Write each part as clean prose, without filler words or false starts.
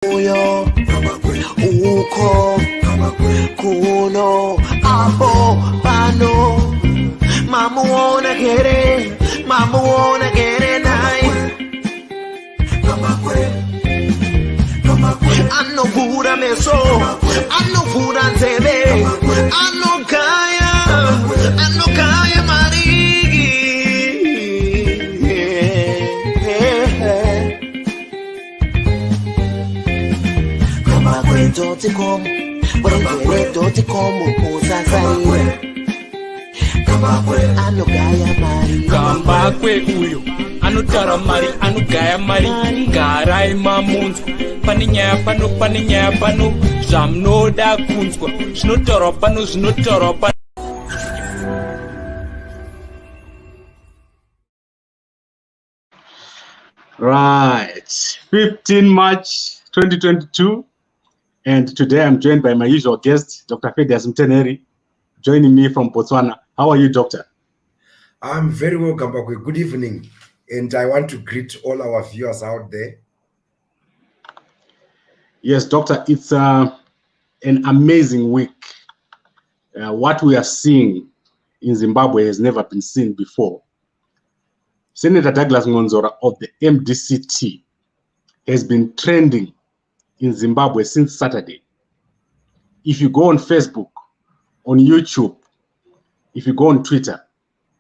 Uyo, uko, kuno, abo, bano. Mama wanna get it nice. I know Buddha meso, I know Buddha zebe, I know kaya marigi. Kama kwetu tikom, kwetu tikom usasai. Ano gaya mari Kamba kwe uyo Ano tara mari Ano gaya mari Garai mamunzko Paninya pano Jamno da kunzko Shno toro pano Right, 15 March 2022, and today I'm joined by my usual guest, Dr. Feddious Mutenheri, joining me from Botswana. How are you, Doctor? I'm very well, Gambakwe. Good evening, and I want to greet all our viewers out there. Yes, Doctor, it's an amazing week. What we are seeing in Zimbabwe has never been seen before. Senator Douglas Mwonzora of the MDC-T has been trending in Zimbabwe since Saturday. If you go on Facebook, on YouTube, if you go on Twitter,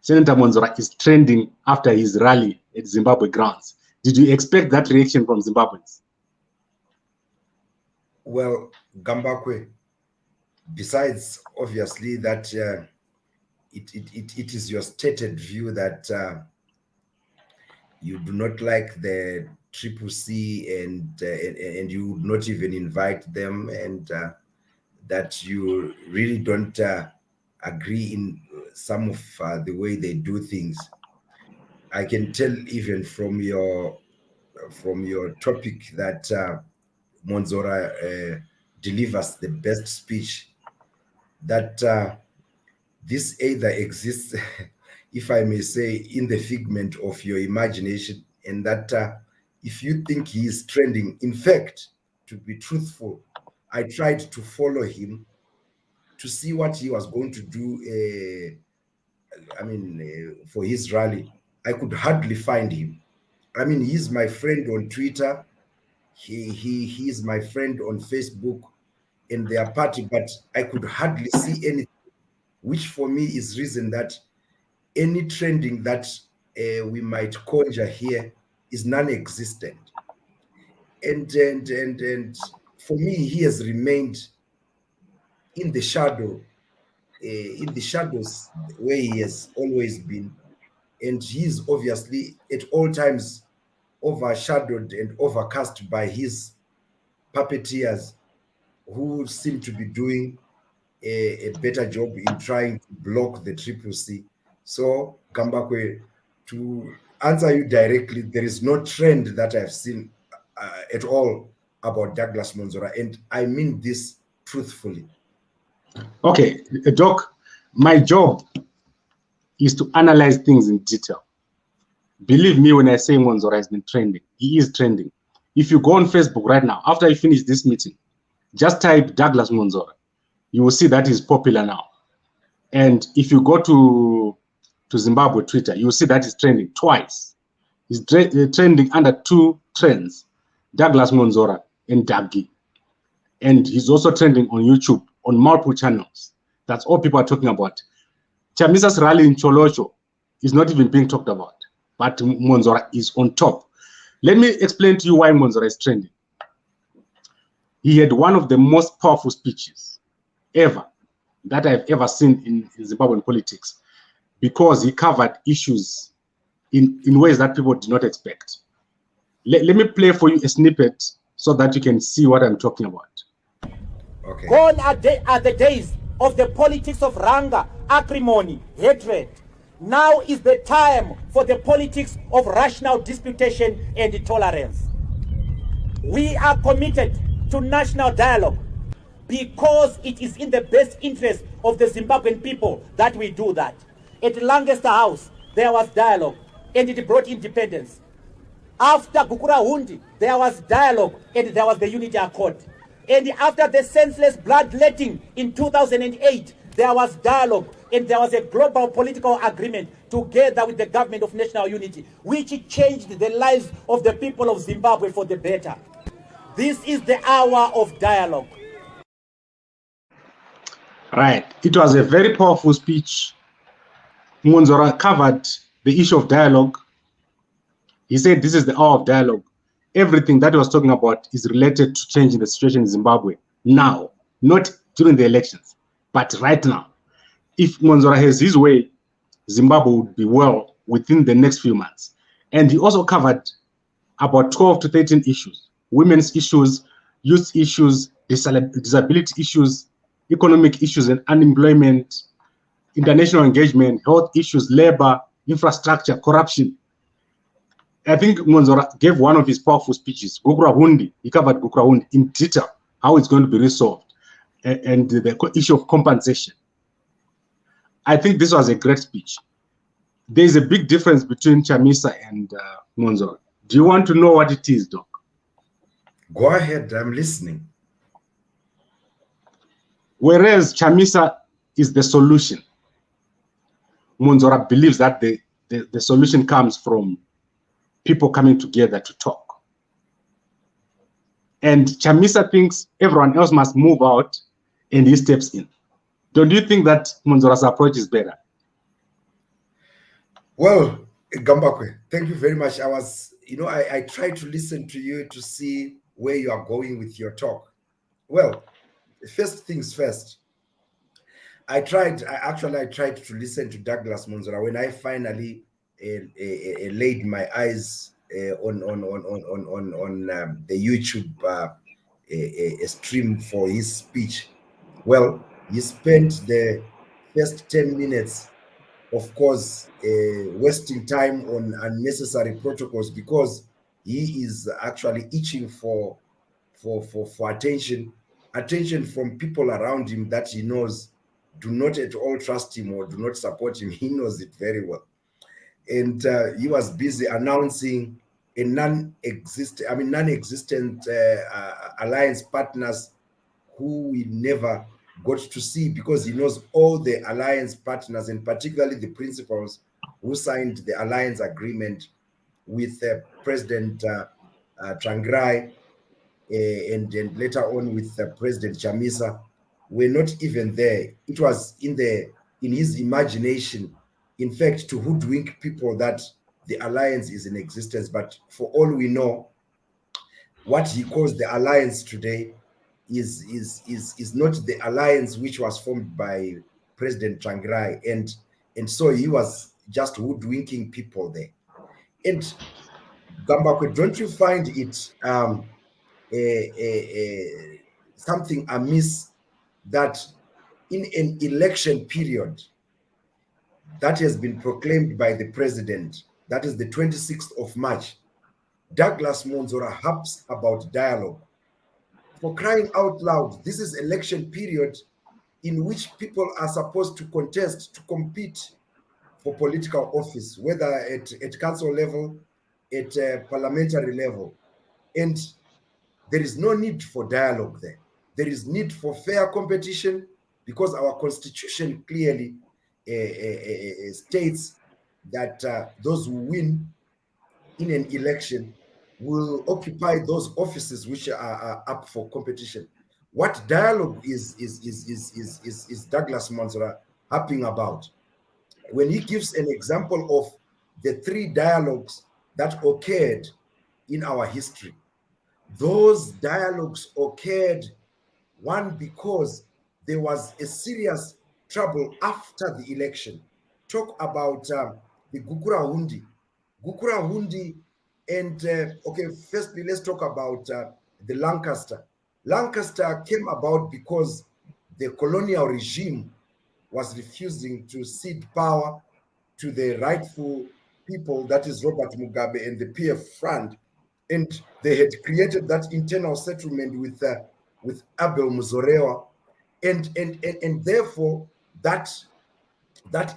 Senator Mwonzora is trending after his rally at Zimbabwe grounds. Did you expect that reaction from Zimbabweans? Well, Gambakwe, besides obviously that it is your stated view that you do not like the CCC and you would not even invite them, and that you really don't agree in some of the way they do things. I can tell even from your topic that Mwonzora delivers the best speech, that this either exists, if I may say, in the figment of your imagination, and that if you think he is trending, in fact, to be truthful, I tried to follow him to see what he was going to do, for his rally. I could hardly find him. I mean, he's my friend on Twitter. He is my friend on Facebook in their party, but I could hardly see anything, which for me is reason that any trending that we might conjure here is non-existent. And for me, he has remained in the shadows where he has always been, and he is obviously at all times overshadowed and overcast by his puppeteers, who seem to be doing a better job in trying to block the CCC. So, Kambakwe, to answer you directly, there is no trend that I've seen at all about Douglas Mwonzora, and I mean this truthfully. Okay, Doc, my job is to analyze things in detail. Believe me when I say Mwonzora has been trending. He is trending. If you go on Facebook right now, after you finish this meeting, just type Douglas Mwonzora. You will see that he's popular now. And if you go to Zimbabwe Twitter, you will see that he's trending twice. He's trending under two trends, Douglas Mwonzora and Dagi. And he's also trending on YouTube on multiple channels. That's all people are talking about. Chamisa's rally in Cholocho is not even being talked about, but Mwonzora is on top. Let me explain to you why Mwonzora is trending. He had one of the most powerful speeches ever that I've ever seen in Zimbabwean politics, because he covered issues in ways that people did not expect. Let me play for you a snippet so that you can see what I'm talking about. Okay. Gone are the days of the politics of ranga, acrimony, hatred. Now is the time for the politics of rational disputation and tolerance. We are committed to national dialogue because it is in the best interest of the Zimbabwean people that we do that. At Lancaster House, there was dialogue and it brought independence. After Gukurahundi, there was dialogue and there was the Unity Accord. And after the senseless bloodletting in 2008, there was dialogue and there was a global political agreement together with the government of national unity, which changed the lives of the people of Zimbabwe for the better. This is the hour of dialogue. Right. It was a very powerful speech. Mwonzora covered the issue of dialogue. He said this is the hour of dialogue. Everything that he was talking about is related to changing the situation in Zimbabwe now, not during the elections, but right now. If Mwonzora has his way, Zimbabwe would be well within the next few months. And he also covered about 12 to 13 issues: women's issues, youth issues, disability issues, economic issues and unemployment, international engagement, health issues, labor, infrastructure, corruption. I think Mwonzora gave one of his powerful speeches, Gukurahundi. He covered Gukurahundi in detail, how it's going to be resolved, and the issue of compensation. I think this was a great speech. There is a big difference between Chamisa and Mwonzora. Do you want to know what it is, Doc? Go ahead, I'm listening. Whereas Chamisa is the solution, Mwonzora believes that the solution comes from people coming together to talk. And Chamisa thinks everyone else must move out and he steps in. Don't you think that Mwonzora's approach is better? Well, Gambakwe, thank you very much. I tried to listen to you to see where you are going with your talk. Well, first things first, I tried to listen to Douglas Mwonzora when I finally laid my eyes on the YouTube stream for his speech. Well, he spent the first 10 minutes, of course, wasting time on unnecessary protocols because he is actually itching for attention from people around him that he knows do not at all trust him or do not support him. He knows it very well. And he was busy announcing a non-existent alliance partners who we never got to see because he knows all the alliance partners and particularly the principals who signed the alliance agreement with President Tsvangirai and later on with President Chamisa were not even there. It was in his imagination, in fact, to hoodwink people that the alliance is in existence. But for all we know, what he calls the alliance today is not the alliance which was formed by President Tsvangirai, and so he was just hoodwinking people there. And Gambakwe, don't you find it something amiss that in an election period that has been proclaimed by the president, that is the 26th of March, Douglas Mwonzora harps about dialogue? For crying out loud, this is election period in which people are supposed to contest, to compete for political office, whether at council level, at parliamentary level. And there is no need for dialogue there. There is need for fair competition because our constitution clearly states that those who win in an election will occupy those offices which are up for competition. What dialogue is Douglas Mwonzora harping about? When he gives an example of the 3 dialogues that occurred in our history, those dialogues occurred, one, because there was a serious trouble after the election. Talk about the Gukurahundi. And okay, firstly, let's talk about the Lancaster. Lancaster came about because the colonial regime was refusing to cede power to the rightful people, that is Robert Mugabe and the PF Front, and they had created that internal settlement with Abel Muzorewa, and therefore that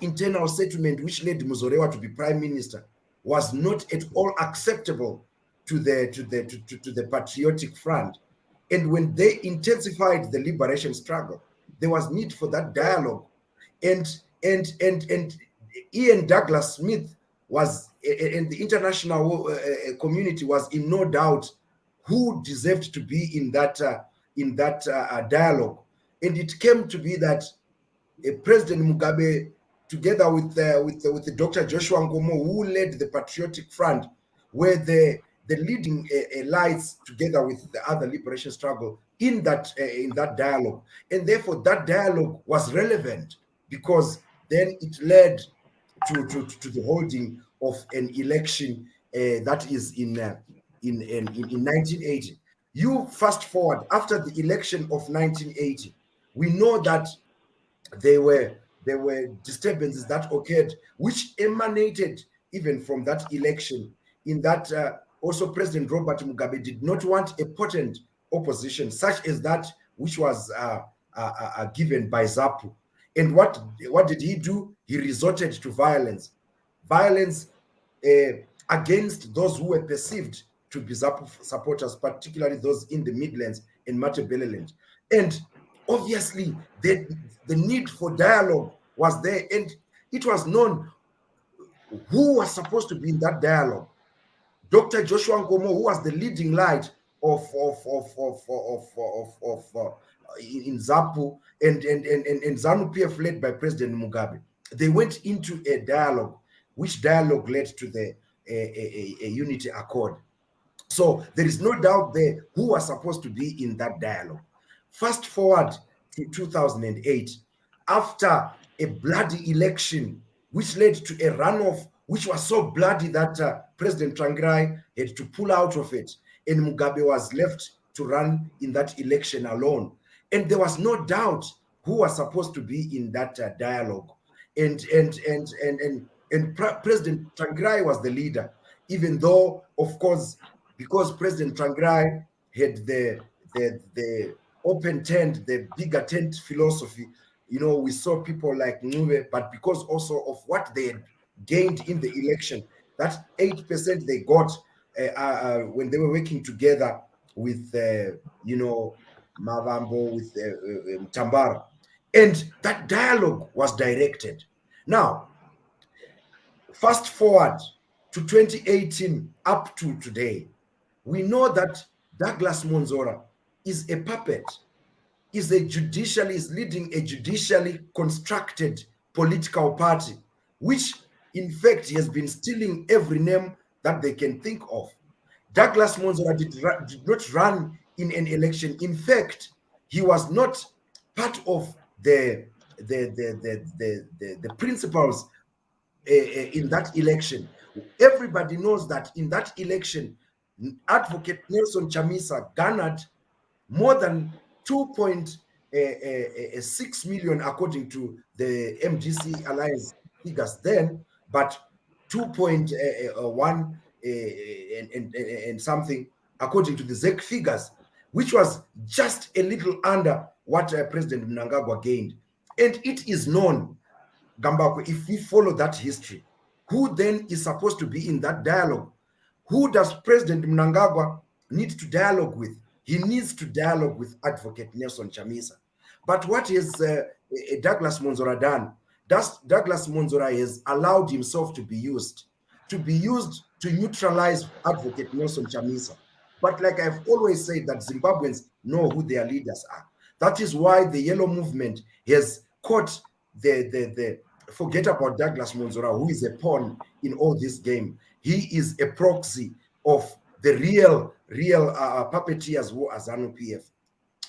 internal settlement which led Muzorewa to be prime minister was not at all acceptable to the Patriotic Front. And when they intensified the liberation struggle, there was need for that dialogue. And Ian Douglas Smith was, and the international community was in no doubt who deserved to be in that dialogue. And it came to be that President Mugabe, together with Dr. Joshua Nkomo, who led the Patriotic Front, were the leading lights together with the other liberation struggle in that dialogue. And therefore that dialogue was relevant, because then it led to the holding of an election that is in 1980. You fast forward after the election of 1980, we know that there were disturbances that occurred, which emanated even from that election, in that also President Robert Mugabe did not want a potent opposition such as that which was given by ZAPU. And what did he do? He resorted to violence against those who were perceived to be ZAPU supporters, particularly those in the Midlands and Matabeleland. And obviously the need for dialogue was there, and it was known who was supposed to be in that dialogue. Dr. Joshua Nkomo, who was the leading light in ZAPU, and ZANU-PF led by President Mugabe. They went into a dialogue, which dialogue led to the a unity accord. So there is no doubt there who was supposed to be in that dialogue. Fast forward to 2008, after a bloody election, which led to a runoff, which was so bloody that President Tsvangirai had to pull out of it, and Mugabe was left to run in that election alone. And there was no doubt who was supposed to be in that dialogue. And President Tsvangirai was the leader, even though, of course, because President Tsvangirai had the open tent, the bigger tent philosophy, you know, we saw people like Ngube, but because also of what they had gained in the election, that 8% they got when they were working together with, you know, Mavambo, with Tambara. And that dialogue was directed. Now, fast forward to 2018 up to today, we know that Douglas Mwonzora is a puppet, is leading a judicially constructed political party, which in fact has been stealing every name that they can think of. Douglas Mwonzora did not run in an election. In fact, he was not part of the principals in that election. Everybody knows that in that election, Advocate Nelson Chamisa garnered more than 2.6 million according to the MDC Alliance figures then, but 2.1 and something according to the ZEC figures, which was just a little under what President Mnangagwa gained. And it is known, Gambakwe, if we follow that history, who then is supposed to be in that dialogue? Who does President Mnangagwa need to dialogue with? He needs to dialogue with Advocate Nelson Chamisa. But what has Douglas Mwonzora done? Douglas Mwonzora has allowed himself to be used to neutralize Advocate Nelson Chamisa. But like I've always said, that Zimbabweans know who their leaders are. That is why the Yellow Movement has caught forget about Douglas Mwonzora, who is a pawn in all this game. He is a proxy of the real puppeteers who are ZANU-PF.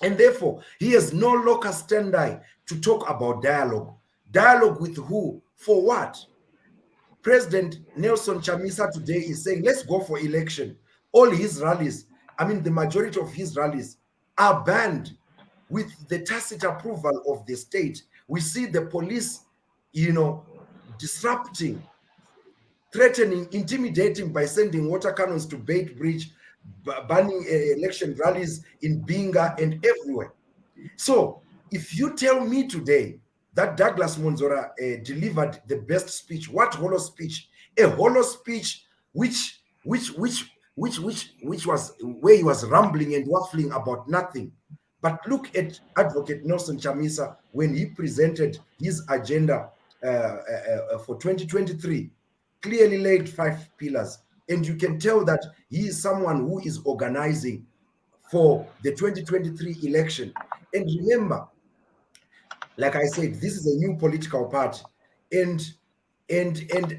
And therefore, he has no locus standi to talk about dialogue. Dialogue with who? For what? President Nelson Chamisa today is saying, let's go for election. All his rallies, I mean, the majority of his rallies are banned with the tacit approval of the state. We see the police, you know, disrupting, threatening, intimidating by sending water cannons to Bait Bridge, banning election rallies in Binga and everywhere. So if you tell me today that Douglas Mwonzora delivered the best speech, what hollow speech? A hollow speech which which was where he was rambling and waffling about nothing. But look at Advocate Nelson Chamisa when he presented his agenda for 2023, clearly laid 5 pillars. And you can tell that he is someone who is organizing for the 2023 election. And remember, like I said, this is a new political party. And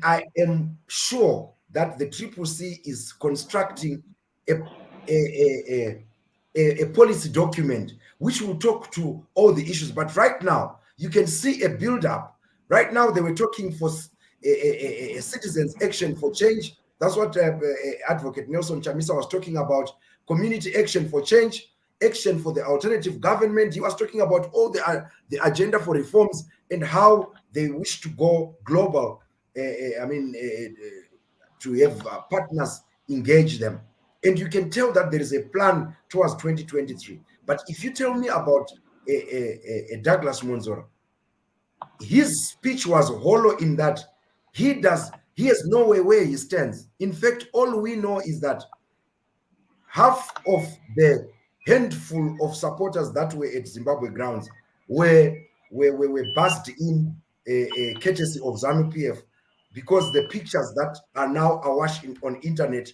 I am sure that the CCC is constructing a policy document which will talk to all the issues. But right now, you can see a build-up. Right now, they were talking for a citizens' action for change. That's what Advocate Nelson Chamisa was talking about. Community action for change, action for the alternative government. He was talking about all the agenda for reforms and how they wish to go global. To have partners engage them. And you can tell that there is a plan towards 2023. But if you tell me about Douglas Mwonzora, his speech was hollow in that he has no way where he stands. In fact, all we know is that half of the handful of supporters that were at Zimbabwe grounds were buzzed in courtesy of ZANU-PF, because the pictures that are now awash on internet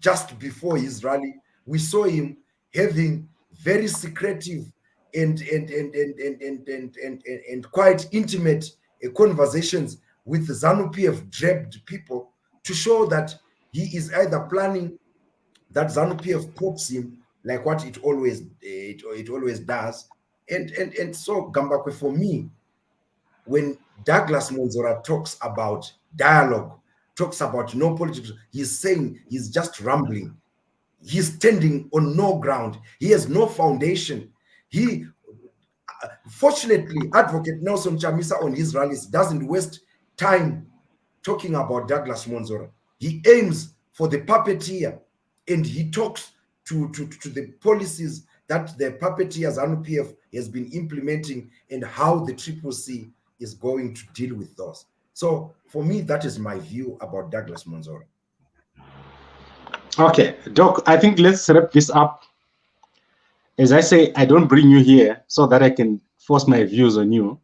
just before his rally, we saw him having very secretive and quite intimate conversations with ZANU-PF draped people to show that he is either planning that ZANU-PF pops him like what it always does. And so Gambakwe, for me, when Douglas Mwonzora talks about dialogue, talks about no politics, he's saying he's just rambling. He's standing on no ground. He has no foundation. Fortunately, Advocate Nelson Chamisa on his rallies doesn't waste time talking about Douglas Mwonzora. He aims for the puppeteer, and he talks to the policies that the puppeteer ZANU-PF has been implementing and how the CCC is going to deal with those. So for me, that is my view about Douglas Mwonzora. Okay, Doc, I think let's wrap this up. As I say, I don't bring you here so that I can force my views on you,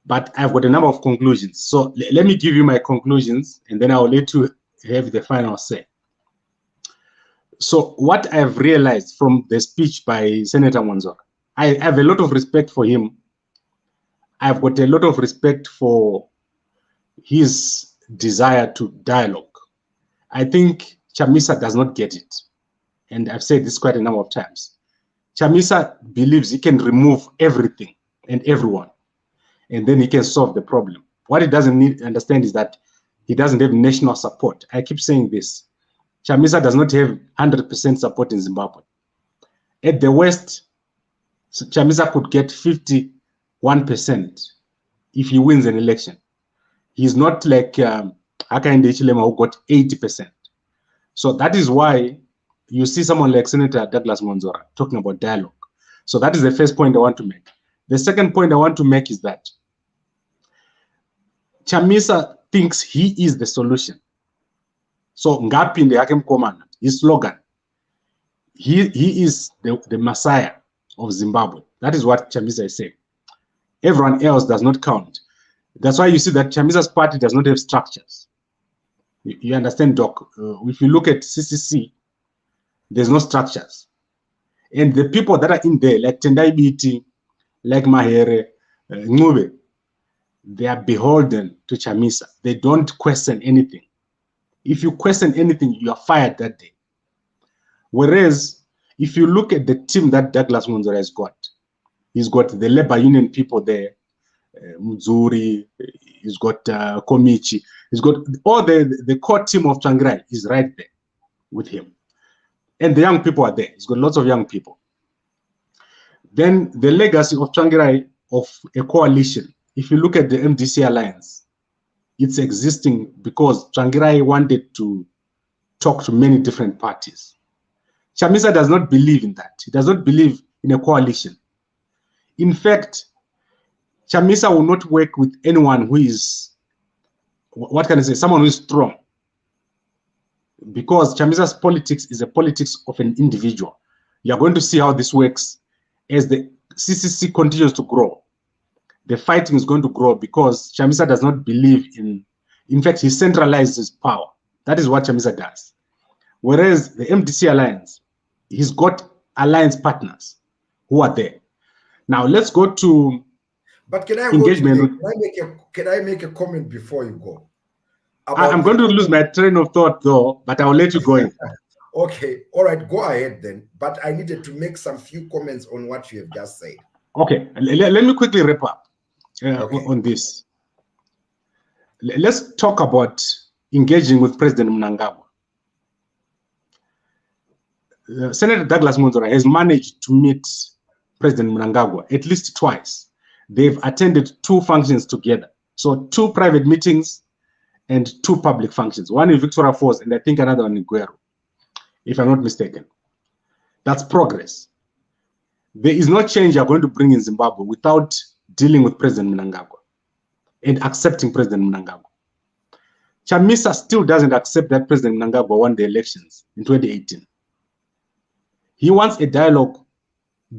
but I've got a number of conclusions. So let me give you my conclusions, and then I'll let you have the final say. So what I've realized from the speech by Senator Mwonzora, I have a lot of respect for him. I've got a lot of respect for his desire to dialogue. I think Chamisa does not get it. And I've said this quite a number of times. Chamisa believes he can remove everything and everyone, and then he can solve the problem. What he doesn't understand is that he doesn't have national support. I keep saying this. Chamisa does not have 100% support in Zimbabwe. At the West, Chamisa could get 51% if he wins an election. He's not like Hakainde Hichilema, who got 80%. So that is why you see someone like Senator Douglas Mwonzora talking about dialogue. So that is the first point I want to make. The second point I want to make is that Chamisa thinks he is the solution. So Ngapinde Hakem Komana, his slogan, he is the Messiah of Zimbabwe. That is what Chamisa is saying. Everyone else does not count. That's why you see that Chamisa's party does not have structures. You understand, Doc? If you look at CCC, there's no structures. And the people that are in there, like Tendai Biti, like Mahere, Ngube, they are beholden to Chamisa. They don't question anything. If you question anything, you are fired that day. Whereas, if you look at the team that Douglas Mwonzora has got, he's got the labor union people there, Mzuri, he's got Komichi, he's got all the core team of Tsvangirai is right there with him. And the young people are there. He's got lots of young people. Then the legacy of Tsvangirai of a coalition, if you look at the MDC alliance, it's existing because Tsvangirai wanted to talk to many different parties. Chamisa does not believe in that. He does not believe in a coalition. In fact, Chamisa will not work with anyone who is, what can I say, someone who is strong. because Chamisa's politics is a politics of an individual. You're going to see how this works as the CCC continues to grow. The fighting is going to grow because Chamisa does not believe in fact, he centralizes power. That is what Chamisa does. Whereas the MDC alliance, he's got alliance partners who are there. Now let's go to engagement. Can I make a comment before you go? I'm going to lose my train of thought though, but I'll let you go in. Okay, all right, go ahead then. But I needed to make some few comments on what you have just said. Okay, let me quickly wrap up on this. Let's talk about engaging with President Mnangagwa. Senator Douglas Mwonzora has managed to meet President Mnangagwa at least twice. They've attended 2 functions together. So 2 private meetings and 2 public functions. One in Victoria Falls and I think another one in Guero, if I'm not mistaken. That's progress. There is no change you're going to bring in Zimbabwe without dealing with President Mnangagwa and accepting President Mnangagwa. Chamisa still doesn't accept that President Mnangagwa won the elections in 2018. He wants a dialogue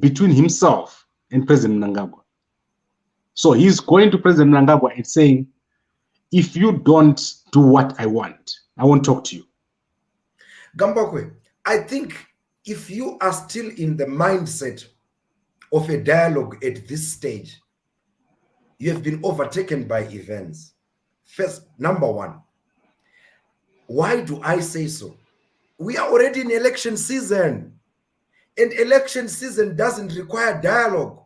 between himself and President Mnangagwa. So he's going to President Mnangagwa and saying, if you don't do what I want, I won't talk to you. Gambakwe, I think if you are still in the mindset of a dialogue at this stage, you have been overtaken by events. First, number one, why do I say so? We are already in election season, and election season doesn't require dialogue.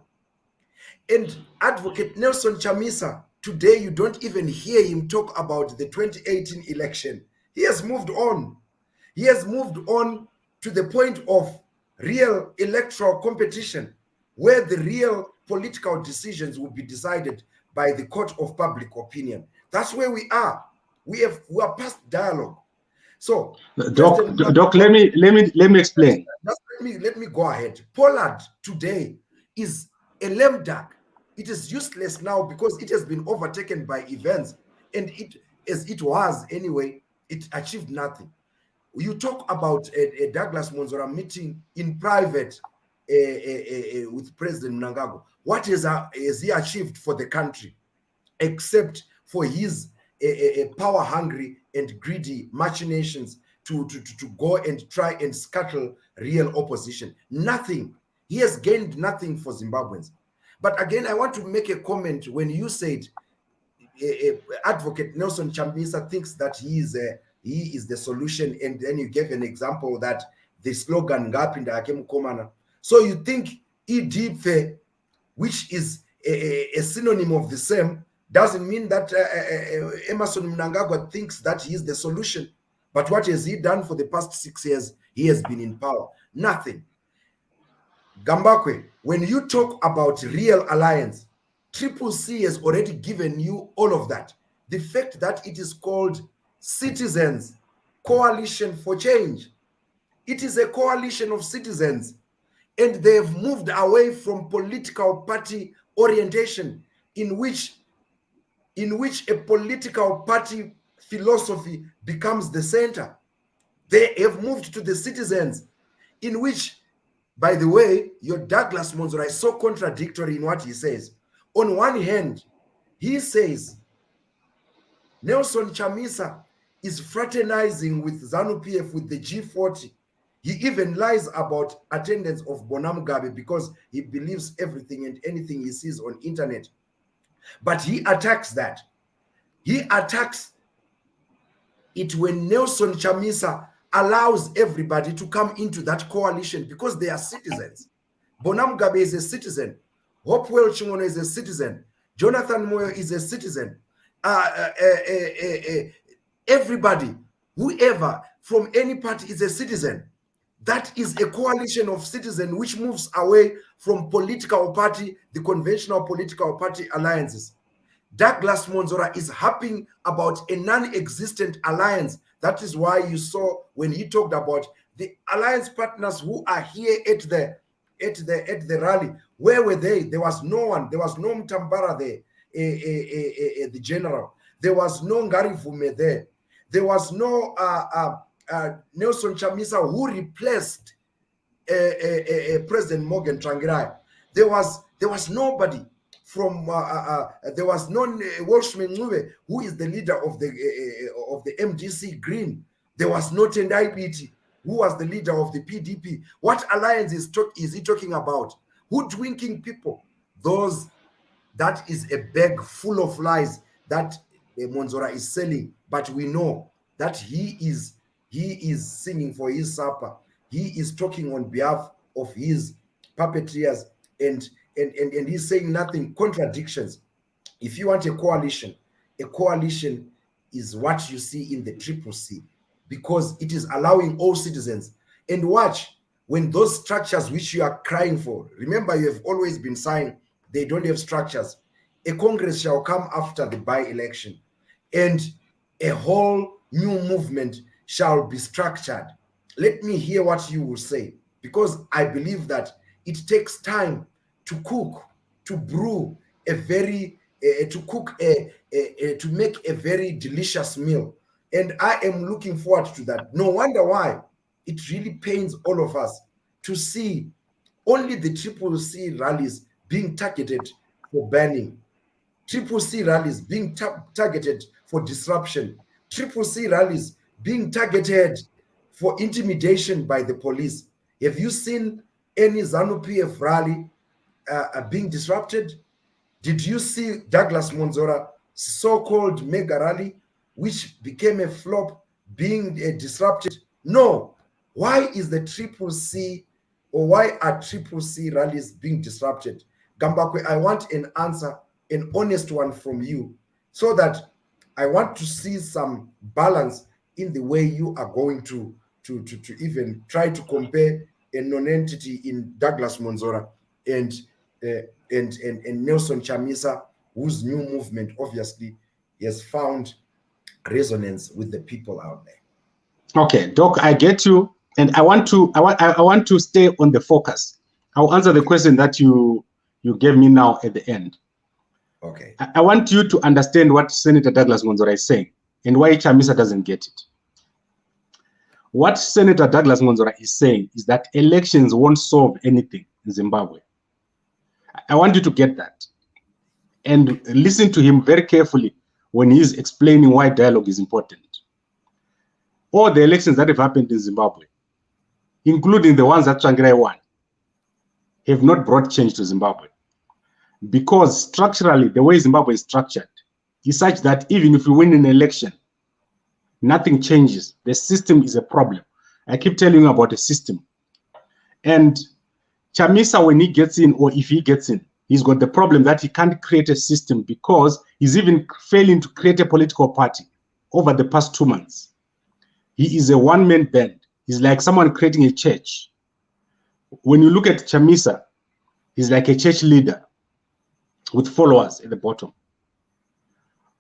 And Advocate Nelson Chamisa, today you don't even hear him talk about the 2018 election. He has moved on. He has moved on to the point of real electoral competition, where the real political decisions will be decided by the court of public opinion. That's where we are. We are past dialogue. So, Doc, let me explain. Let me go ahead. Pollard today is a lame duck. It is useless now because it has been overtaken by events, and as it was anyway, it achieved nothing. You talk about a Douglas Mwonzora meeting in private with President Mnangagwa. What has he achieved for the country, except for his power-hungry and greedy machinations to go and try and scuttle real opposition? Nothing. He has gained nothing for Zimbabweans. But again, I want to make a comment when you said Advocate Nelson Chamisa thinks that he is the solution, and then you gave an example that the slogan "Ngapinda Hakem Komana." So you think EDP, which is a synonym of the same, doesn't mean that Emmerson Mnangagwa thinks that he is the solution. But what has he done for the past 6 years? He has been in power. Nothing. Gambakwe, when you talk about real alliance, Triple C has already given you all of that. The fact that it is called Citizens Coalition for Change. It is a coalition of citizens, and they've moved away from political party orientation in which a political party philosophy becomes the center. They have moved to the citizens, in which, by the way, your Douglas Mwonzora is so contradictory in what he says. On one hand, he says Nelson Chamisa is fraternizing with ZANU-PF, with the G40. He even lies about attendance of Bonam Gabe because he believes everything and anything he sees on internet. But he attacks that. He attacks it when Nelson Chamisa allows everybody to come into that coalition because they are citizens. Bonam Gabe is a citizen. Hopewell Chingono is a citizen. Jonathan Moyo is a citizen. Everybody, whoever from any party is a citizen. That is a coalition of citizens which moves away from political party, the conventional political party alliances. Douglas Mwonzora is harping about a non-existent alliance. That is why you saw when he talked about the alliance partners who are here at the rally. Where were they? There was no one. There was no Mtambara there, the general. There was no Ngarivume there. There was no Nelson Chamisa, who replaced President Morgan Tsvangirai. There was nobody from there was no Welshman Ncube, who is the leader of the MDC Green. There was no Tendai Biti, who was the leader of the PDP. What alliance is he talking about? Hoodwinking people. That is a bag full of lies that Mwonzora is selling. But we know that he is singing for his supper. He is talking on behalf of his puppeteers, and he's saying nothing. Contradictions. If you want a coalition is what you see in the CCC, because it is allowing all citizens. And watch, when those structures which you are crying for, remember you have always been saying they don't have structures. A Congress shall come after the by-election, and a whole new movement shall be structured. Let me hear what you will say, because I believe that it takes time to cook, to brew a very, to make a very delicious meal. And I am looking forward to that. No wonder why it really pains all of us to see only the CCC rallies being targeted for banning, CCC rallies being targeted for disruption, CCC rallies being targeted for intimidation by the police. Have you seen any ZANU-PF rally being disrupted? Did you see Douglas Mwonzora so-called mega rally, which became a flop, being disrupted? No. Why is the CCC, or why are CCC rallies being disrupted? Gambakwe, I want an answer, an honest one from you, so that I want to see some balance in the way you are going to even try to compare a non-entity in Douglas Mwonzora and Nelson Chamisa, whose new movement obviously has found resonance with the people out there. Okay, Doc, I get you, and I want to stay on the focus. I'll answer the question that you gave me now at the end. Okay. I want you to understand what Senator Douglas Mwonzora is saying and why Chamisa doesn't get it. What Senator Douglas Mwonzora is saying is that elections won't solve anything in Zimbabwe. I want you to get that and listen to him very carefully when he's explaining why dialogue is important. All the elections that have happened in Zimbabwe, including the ones that Tsvangirai won, have not brought change to Zimbabwe, because structurally the way Zimbabwe is structured is such that even if you win an election, nothing changes. The system is a problem. I keep telling you about the system. And Chamisa, when he gets in, or if he gets in, he's got the problem that he can't create a system, because he's even failing to create a political party over the past 2 months. He is a one-man band. He's like someone creating a church. When you look at Chamisa, he's like a church leader with followers at the bottom.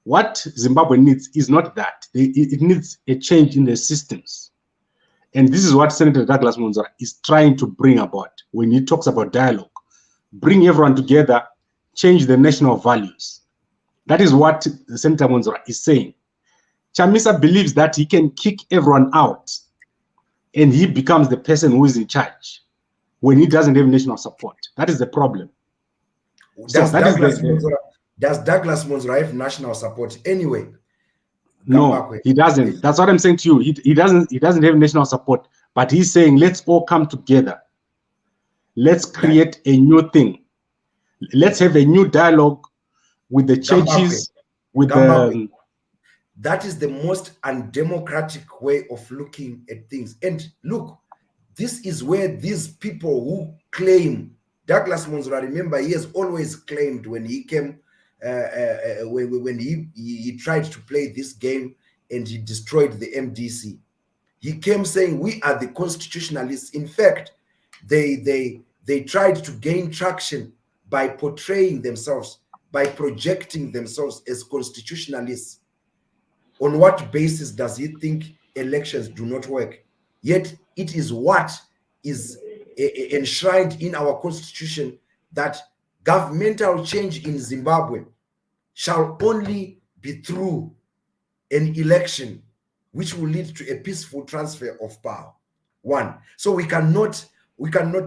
What Zimbabwe needs is not that. It needs a change in the systems. And this is what Senator Douglas Mwonzora is trying to bring about when he talks about dialogue. Bring everyone together, change the national values. That is what Senator Mwonzora is saying. Chamisa believes that he can kick everyone out and he becomes the person who is in charge when he doesn't have national support. That is the problem. Does Douglas Mwonzora have national support anyway? No, he doesn't. That's what I'm saying to you. He doesn't have national support, but he's saying let's all come together. Let's create a new thing. Let's have a new dialogue with the churches, with the... That is the most undemocratic way of looking at things. And look, this is where these people who claim, Douglas Mwonzora, remember, he has always claimed when he came, when he tried to play this game and he destroyed the MDC. He came saying, we are the constitutionalists. In fact, they tried to gain traction by portraying themselves, by projecting themselves as constitutionalists. On what basis does he think elections do not work? Yet it is what is enshrined in our constitution that governmental change in Zimbabwe shall only be through an election which will lead to a peaceful transfer of power. One. So we cannot even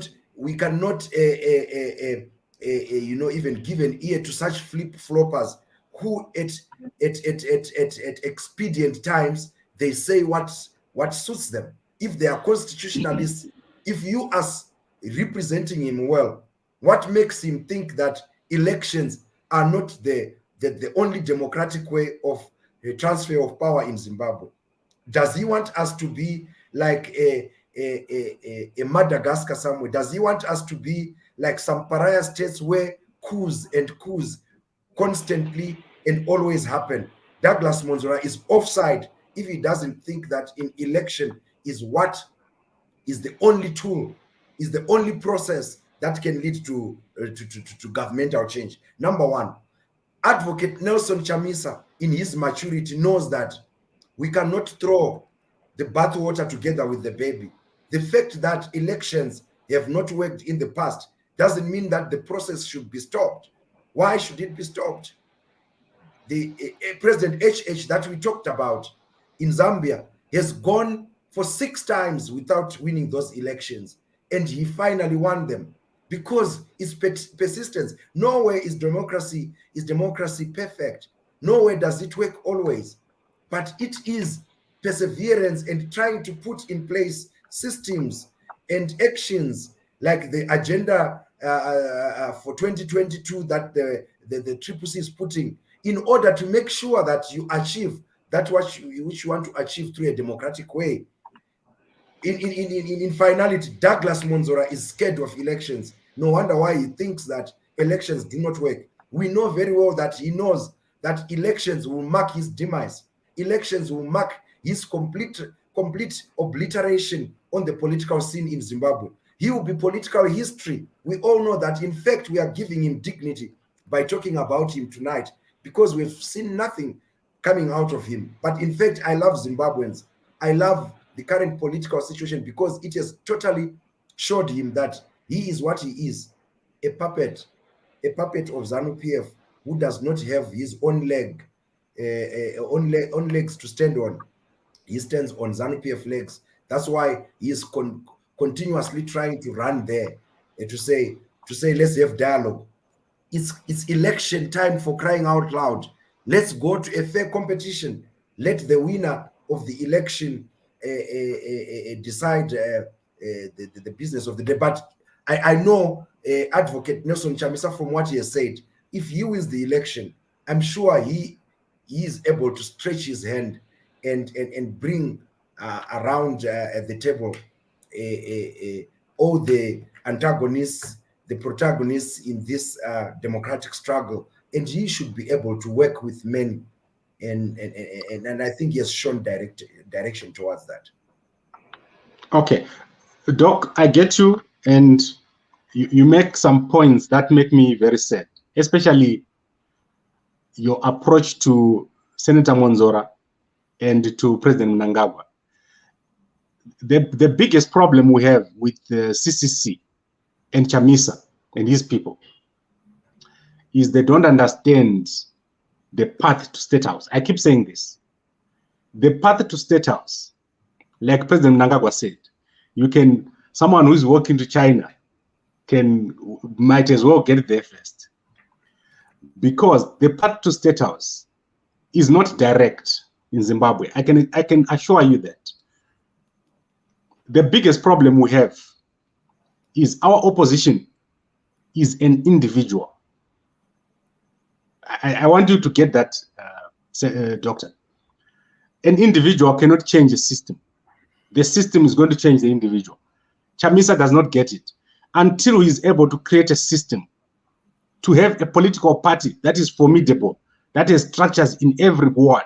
give an ear to such flip-floppers who at expedient times they say what suits them. If they are constitutionalists, if you as representing him well, what makes him think that elections are not the only democratic way of a transfer of power in Zimbabwe? Does he want us to be like a Madagascar somewhere? Does he want us to be like some pariah states where coups constantly and always happen? Douglas Mwonzora is offside if he doesn't think that in election is what is the only tool, is the only process that can lead to governmental change. Number one, Advocate Nelson Chamisa, in his maturity, knows that we cannot throw the bathwater together with the baby. The fact that elections have not worked in the past doesn't mean that the process should be stopped. Why should it be stopped? The President HH that we talked about in Zambia has gone for 6 times without winning those elections, and he finally won them because it's persistence. Nowhere is democracy perfect. Nowhere does it work always, but it is perseverance and trying to put in place systems and actions like the agenda for 2022 that the CCC is putting, in order to make sure that you achieve that which you want to achieve through a democratic way. In finality, Douglas Mwonzora is scared of elections. No wonder why he thinks that elections do not work. We know very well that he knows that elections will mark his demise. Elections will mark his complete obliteration on the political scene in Zimbabwe. He will be political history. We all know that. In fact, we are giving him dignity by talking about him tonight because we've seen nothing coming out of him. But in fact, I love Zimbabweans. I love the current political situation because it has totally showed him that he is what he is, a puppet of ZANU-PF who does not have his own legs to stand on. He stands on ZANU-PF legs. That's why he is continuously trying to run there to say let's have dialogue. It's election time, for crying out loud. Let's go to a fair competition. Let the winner of the election decide the business of the day. But I know Advocate Nelson Chamisa, from what he has said, if he wins the election, I'm sure he is able to stretch his hand and bring around the table all the antagonists, the protagonists in this democratic struggle, and he should be able to work with men, and I think he has shown direction towards that. Okay, Doc, I get you, and you make some points that make me very sad, especially your approach to Senator Mwonzora and to President Mnangagwa. The biggest problem we have with the CCC and Chamisa and his people is they don't understand the path to State House. I keep saying this. The path to State House, like President Mnangagwa said, someone who is walking to China might as well get there first. Because the path to State House is not direct in Zimbabwe. I can assure you that. The biggest problem we have is our opposition is an individual. I want you to get that, Doctor. An individual cannot change a system. The system is going to change the individual. Chamisa does not get it until he is able to create a system to have a political party that is formidable, that has structures in every ward,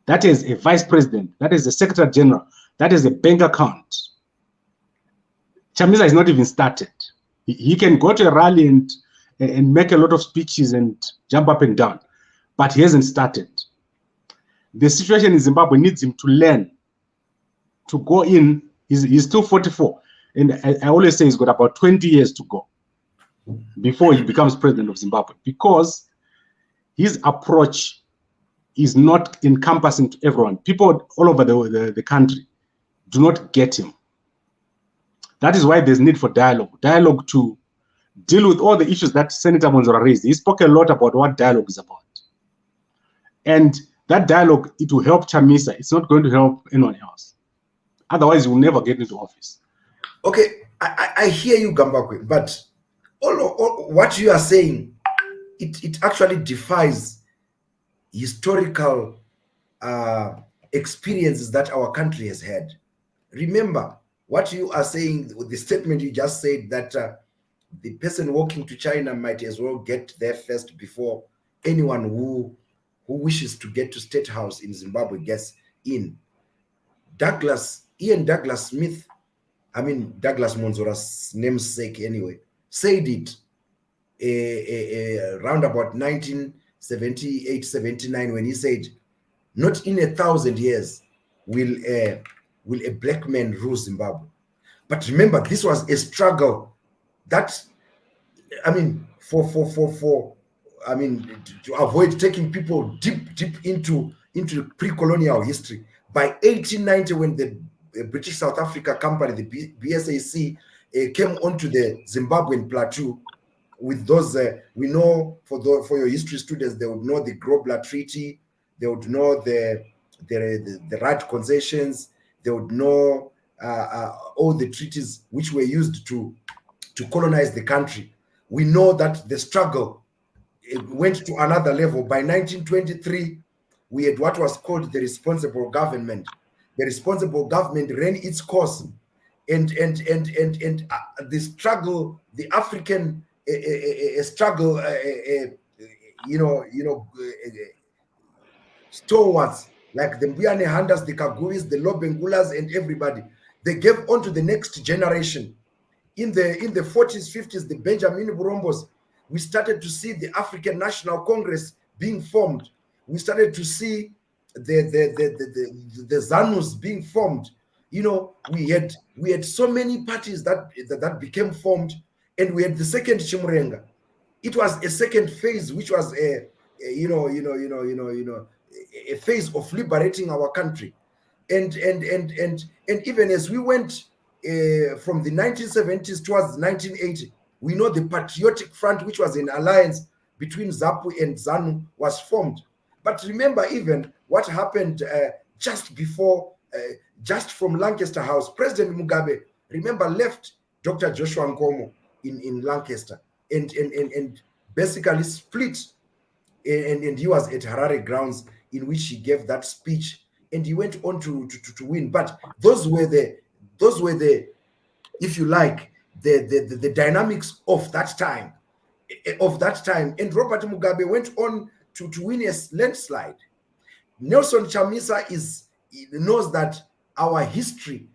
that is a vice president, that is a secretary general, that is a bank account. Chamisa is not even started. He can go to a rally and make a lot of speeches and jump up and down, but he hasn't started. The situation in Zimbabwe needs him to learn, to go in. He's still 44, and I always say he's got about 20 years to go before he becomes president of Zimbabwe, because his approach is not encompassing to everyone. People all over the country do not get him. That is why there's need for dialogue to deal with all the issues that Senator Mwonzora raised. He spoke a lot about what dialogue is about. And that dialogue, it will help Chamisa. It's not going to help anyone else. Otherwise, you will never get into office. Okay, I hear you, Gambakwe, but all what you are saying, it actually defies historical experiences that our country has had. Remember, what you are saying, the statement you just said, that the person walking to China might as well get there first before anyone who wishes to get to State House in Zimbabwe gets in. Ian Douglas Smith, I mean Douglas Mwonzora's namesake anyway, said it around about 1978-79 when he said, "Not in 1,000 years will a black man rule Zimbabwe." But remember, this was a struggle that, I mean, to avoid taking people deep into pre-colonial history. By 1890, when the British South Africa Company, the BSAC, came onto the Zimbabwean plateau with those, we know for your history students, they would know the Grobler Treaty, they would know the right concessions, they would know all the treaties which were used to colonize the country. We know that the struggle went to another level. By 1923, we had what was called the responsible government. The responsible government ran its course, and the struggle, the African struggle, stalwarts like the Mbuyane Handas, the Kaguis, the Lobengulas, and everybody, they gave on to the next generation. In the 40s, 50s, the Benjamin Burombos, we started to see the African National Congress being formed. We started to see the ZANUs being formed. You know, we had so many parties that became formed, and we had the second Chimurenga. It was a second phase, which was a phase of liberating our country, and even as we went from the 1970s towards 1980, we know the Patriotic Front, which was an alliance between ZAPU and ZANU, was formed. But remember even what happened just before, just from Lancaster House. President Mugabe, remember, left Dr. Joshua Nkomo in Lancaster and basically split, and he was at Harare grounds in which he gave that speech, and he went on to win. But those were the, if you like, the dynamics of that time. And Robert Mugabe went on to win a landslide. Nelson Chamisa knows that our history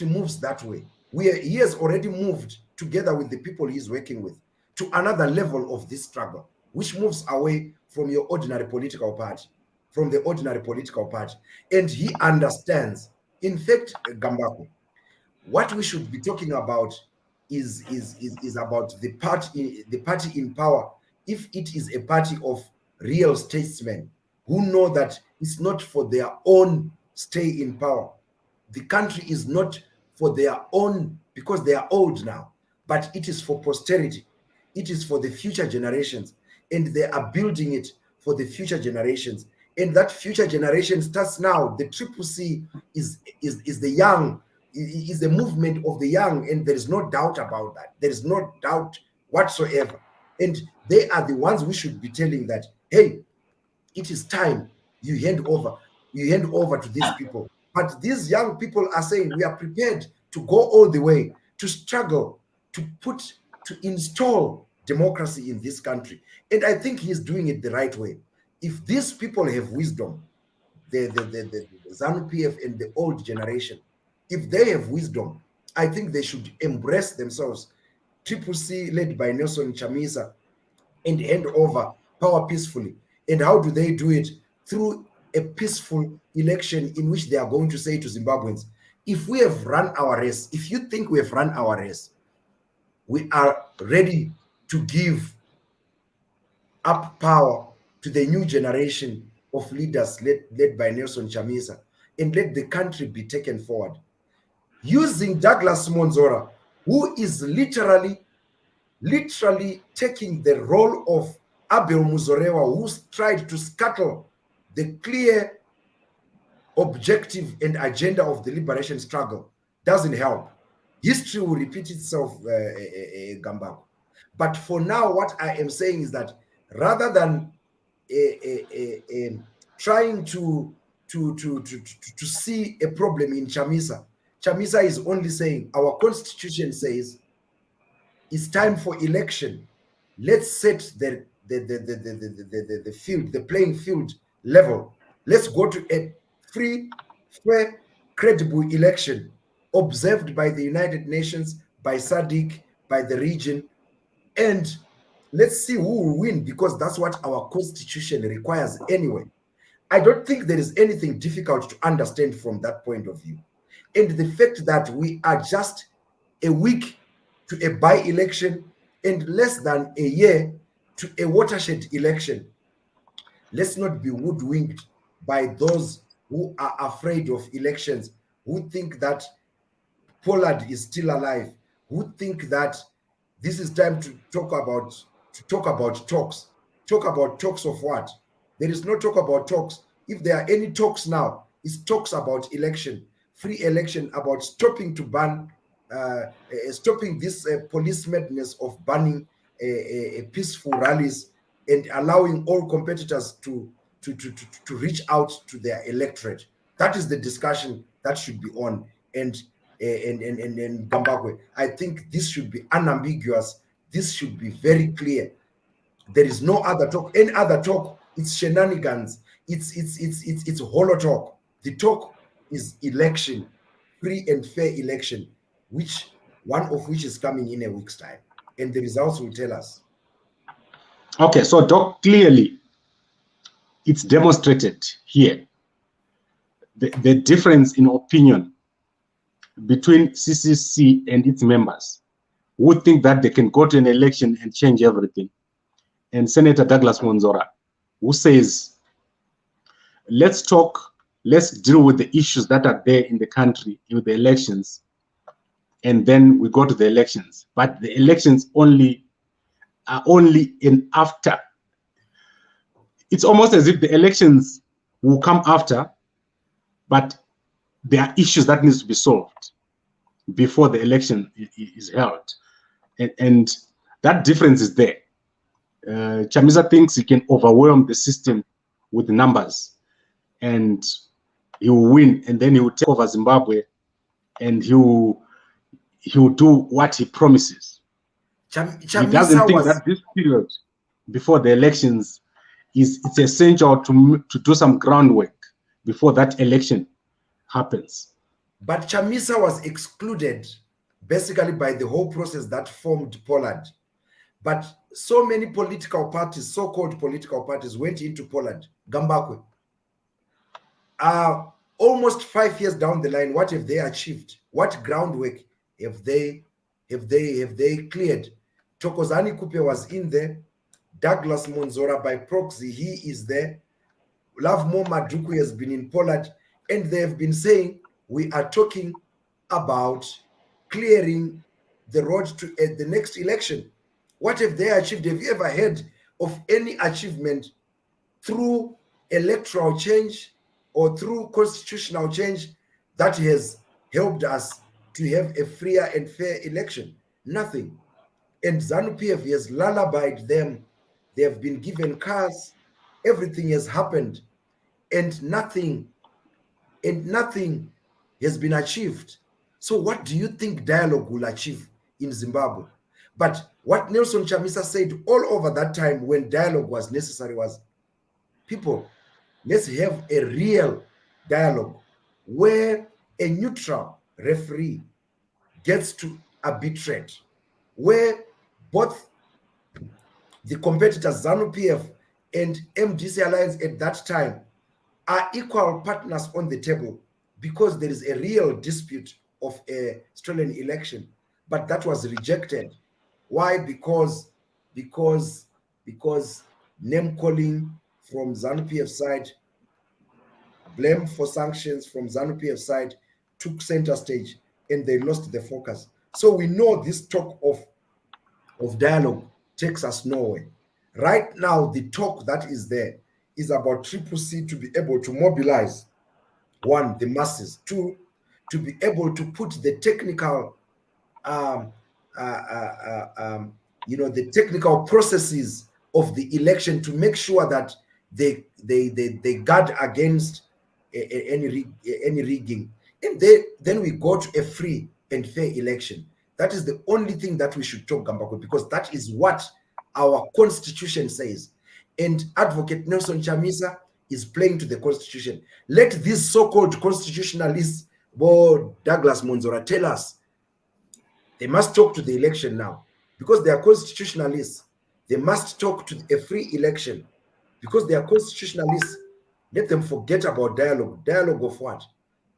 moves that way. He has already moved together with the people he's working with to another level of this struggle, which moves away from your ordinary political party, and he understands. In fact, Gambako, what we should be talking about is about the party in power. If it is a party of real statesmen who know that it's not for their own stay in power, the country is not for their own because they are old now, but it is for posterity. It is for the future generations, and they are building it for the future generations. And that future generation starts now. The CCC is the young, is the movement of the young, and there is no doubt about that. There is no doubt whatsoever. And they are the ones we should be telling that, hey, it is time you hand over to these people. But these young people are saying we are prepared to go all the way, to struggle, to install democracy in this country. And I think he's doing it the right way. If these people have wisdom, the ZANU-PF and the old generation, if they have wisdom, I think they should embrace themselves. CCC led by Nelson Chamisa, and hand over power peacefully. And how do they do it? Through a peaceful election in which they are going to say to Zimbabweans, if we have run our race, if you think we have run our race, we are ready to give up power to the new generation of leaders led by Nelson Chamisa, and let the country be taken forward. Using Douglas Mwonzora, who is literally taking the role of Abel Muzorewa, who tried to scuttle the clear objective and agenda of the liberation struggle, doesn't help. History will repeat itself, Gambako. But for now, what I am saying is that rather than trying to see a problem in Chamisa, Chamisa is only saying our constitution says it's time for election. Let's set the field, the playing field level. Let's go to a free, fair, credible election observed by the United Nations, by SADC, by the region, and let's see who will win, because that's what our constitution requires anyway. I don't think there is anything difficult to understand from that point of view. And the fact that we are just a week to a by-election and less than a year to a watershed election, let's not be woodwinked by those who are afraid of elections, who think that Pollard is still alive, who think that this is time to talk about talks. Talk about talks of what? There is no talk about talks. If there are any talks now, it's talks about election, free election, about stopping to ban, stopping this police madness of banning peaceful rallies and allowing all competitors to reach out to their electorate. That is the discussion that should be on. And Gambakwe, I think this should be unambiguous. This should be very clear. There is no other talk. Any other talk, it's shenanigans. It's hollow talk. The talk is election, free and fair election, one of which is coming in a week's time, and the results will tell us. Okay, so Doc, clearly it's demonstrated here the difference in opinion between CCC and its members, who think that they can go to an election and change everything, and Senator Douglas Mwonzora, who says, let's deal with the issues that are there in the country with the elections, and then we go to the elections. But the elections are only in after. It's almost as if the elections will come after, but there are issues that needs to be solved before the election is held. And that difference is there. Chamisa thinks he can overwhelm the system with numbers, and he will win, and then he will take over Zimbabwe, and he will do what he promises. He doesn't think that this period before the elections it's essential to do some groundwork before that election happens. But Chamisa was excluded basically by the whole process that formed Pollard. But so many political parties, so-called political parties, went into Pollard. Gambakwe. Almost 5 years down the line, what have they achieved? What groundwork have they cleared? Thokozani Kupe was in there. Douglas Mwonzora by proxy, he is there. Lovemore Maduku has been in Pollard, and they have been saying we are talking about clearing the road to the next election. What have they achieved? Have you ever heard of any achievement through electoral change or through constitutional change that has helped us to have a freer and fair election? Nothing. And ZANU-PF has lullabied them. They have been given cars. Everything has happened, and nothing has been achieved. So what do you think dialogue will achieve in Zimbabwe? But what Nelson Chamisa said all over that time when dialogue was necessary was, people, let's have a real dialogue where a neutral referee gets to arbitrate, where both the competitors ZANU-PF and MDC Alliance at that time are equal partners on the table, because there is a real dispute of a stolen election. But that was rejected. Why? Because name calling, from ZANU-PF side, blame for sanctions from ZANU-PF side took center stage, and they lost the focus. So we know this talk of dialogue takes us nowhere. Right now, the talk that is there is about Triple C to be able to mobilize, one, the masses, two, to be able to put the technical, the technical processes of the election to make sure that they guard against any rigging, and then we go to a free and fair election. That is the only thing that we should talk about, because that is what our constitution says. And Advocate Nelson Chamisa is playing to the constitution. Let these so-called constitutionalists, Douglas Mwonzora, tell us. They must talk to the election now, because they are constitutionalists. They must talk to a free election, because they are constitutionalists. Let them forget about dialogue. Dialogue of what?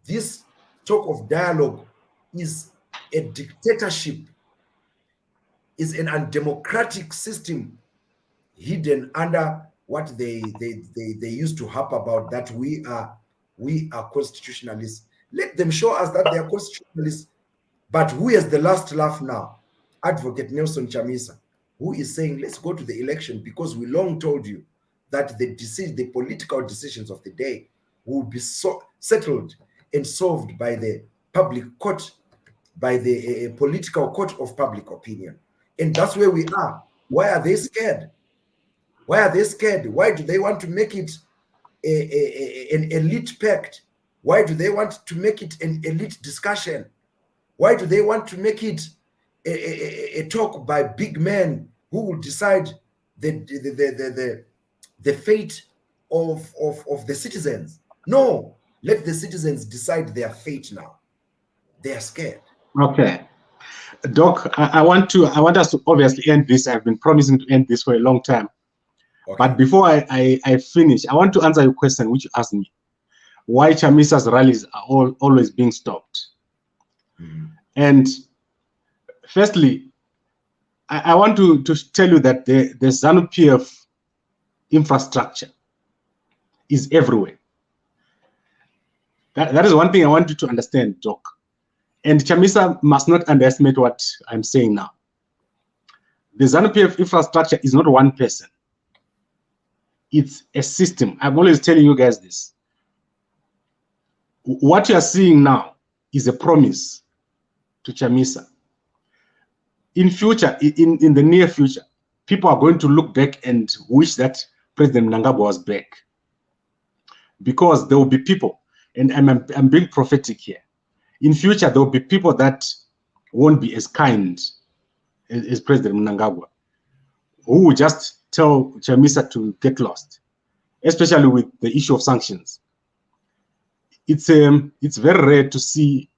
This talk of dialogue is a dictatorship, is an undemocratic system hidden under what they used to harp about, that we are constitutionalists. Let them show us that they are constitutionalists. But who has the last laugh now? Advocate Nelson Chamisa, who is saying, let's go to the election, because we long told you that the political decisions of the day will be settled and solved by the public court, by the political court of public opinion. And that's where we are. Why are they scared? Why are they scared? Why do they want to make it an elite pact? Why do they want to make it an elite discussion? Why do they want to make it a talk by big men who will decide the fate of the citizens? No, let the citizens decide their fate now. They are scared. Okay, Doc, I want us to obviously end this. I've been promising to end this for a long time. Okay. But before I finish, I want to answer your question, which you asked me. Why Chamisa's rallies are always being stopped. Mm-hmm. And firstly, I want to tell you that the ZANU-PF infrastructure is everywhere. That is one thing I want you to understand, Doc. And Chamisa must not underestimate what I'm saying now. The ZANU-PF infrastructure is not one person. It's a system. I'm always telling you guys this. What you are seeing now is a promise to Chamisa. In future, in the near future, people are going to look back and wish that President Mnangagwa was back. Because there will be people, and I'm being prophetic here. In future, there will be people that won't be as kind as President Mnangagwa, who will just tell Chamisa to get lost, especially with the issue of sanctions. It's very rare to see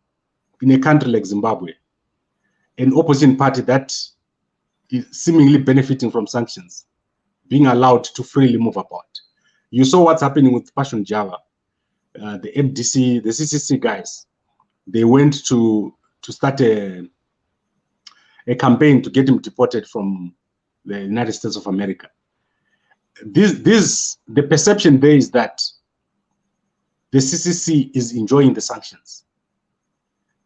in a country like Zimbabwe an opposition party that is seemingly benefiting from sanctions being allowed to freely move about. You saw what's happening with Passion Java, the MDC, the CCC guys. They went to start a campaign to get him deported from the United States of America. The perception there is that the CCC is enjoying the sanctions.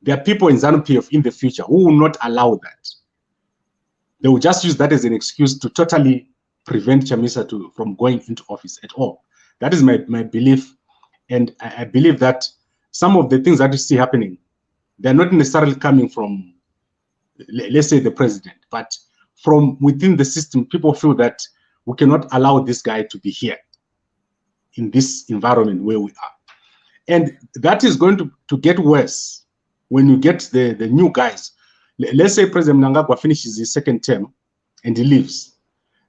There are people in ZANU-PF in the future who will not allow that. They will just use that as an excuse to totally prevent Chamisa from going into office at all. That is my belief. And I believe that some of the things that you see happening, they're not necessarily coming from, let's say, the president, but from within the system. People feel that we cannot allow this guy to be here in this environment where we are. And that is going to get worse when you get the new guys. Let's say President Mnangagwa finishes his second term and he leaves.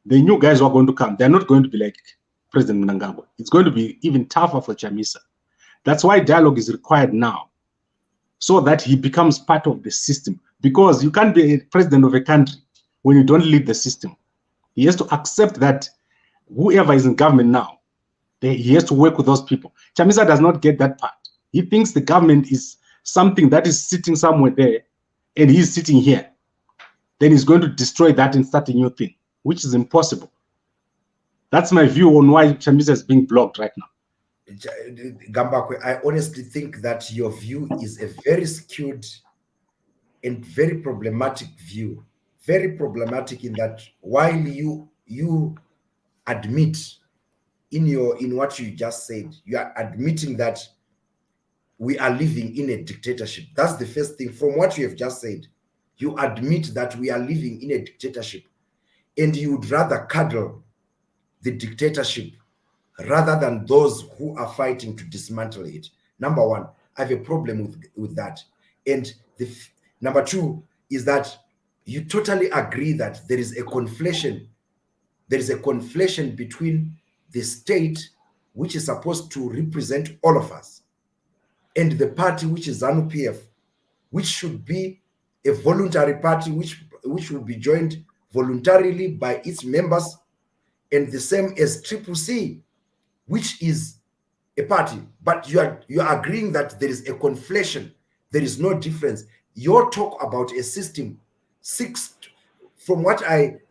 The new guys who are going to come, they're not going to be like President Mnangagwa. It's going to be even tougher for Chamisa. That's why dialogue is required now, so that he becomes part of the system. Because you can't be a president of a country when you don't lead the system. He has to accept that whoever is in government now, he has to work with those people. Chamisa does not get that part. He thinks the government is something that is sitting somewhere there, and he's sitting here. Then he's going to destroy that and start a new thing, which is impossible. That's my view on why Chamisa is being blocked right now. Gambakwe, I honestly think that your view is a very skewed and very problematic view. Very problematic in that while you admit in what you just said, you are admitting that we are living in a dictatorship. That's the first thing. From what you have just said, you admit that we are living in a dictatorship, and you would rather cuddle the dictatorship rather than those who are fighting to dismantle it. Number one, I have a problem with that. And number two is that you totally agree that there is a conflation. There is a conflation between the state, which is supposed to represent all of us, and the party, which is ZANU-PF, which should be a voluntary party, which will be joined voluntarily by its members, and the same as CCC, which is a party. But you are agreeing that there is a conflation. There is no difference. Your talk about a system, from what I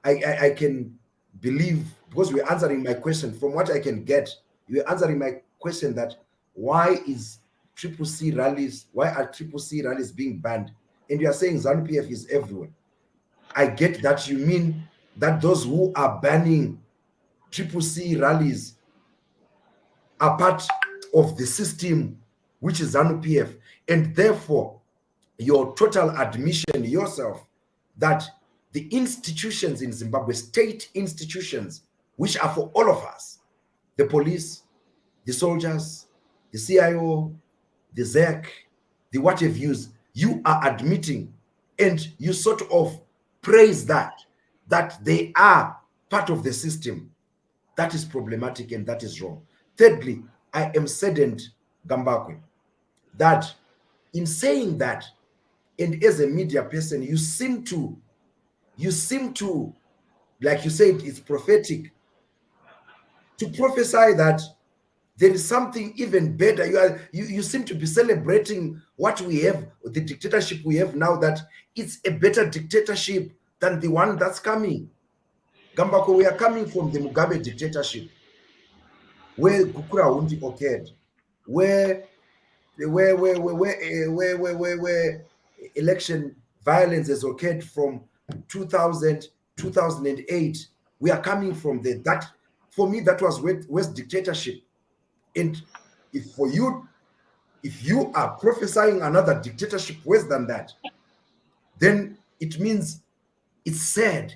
can believe, because we're answering my question, from what I can get, you're answering my question that why are CCC rallies being banned? And you are saying ZANU-PF is everywhere. I get that you mean that those who are banning CCC rallies are part of the system, which is ZANU-PF, and therefore your total admission yourself that the institutions in Zimbabwe, state institutions, which are for all of us, the police, the soldiers, the CIO, the ZEC, the what have you are admitting, and you sort of praise that they are part of the system. That is problematic and that is wrong. Thirdly, I am saddened, Gambakwe, that in saying that, and as a media person, you seem to, like you said, it's prophetic, to prophesy that there is something even better. You seem to be celebrating what we have, the dictatorship we have now, that it's a better dictatorship than the one that's coming. Gambako, we are coming from the Mugabe dictatorship, where Kukura Hundi occurred, where election violence has occurred from 2000, 2008. We are coming from there. That, for me, that was West dictatorship. And if you are prophesying another dictatorship worse than that, then it means it's sad.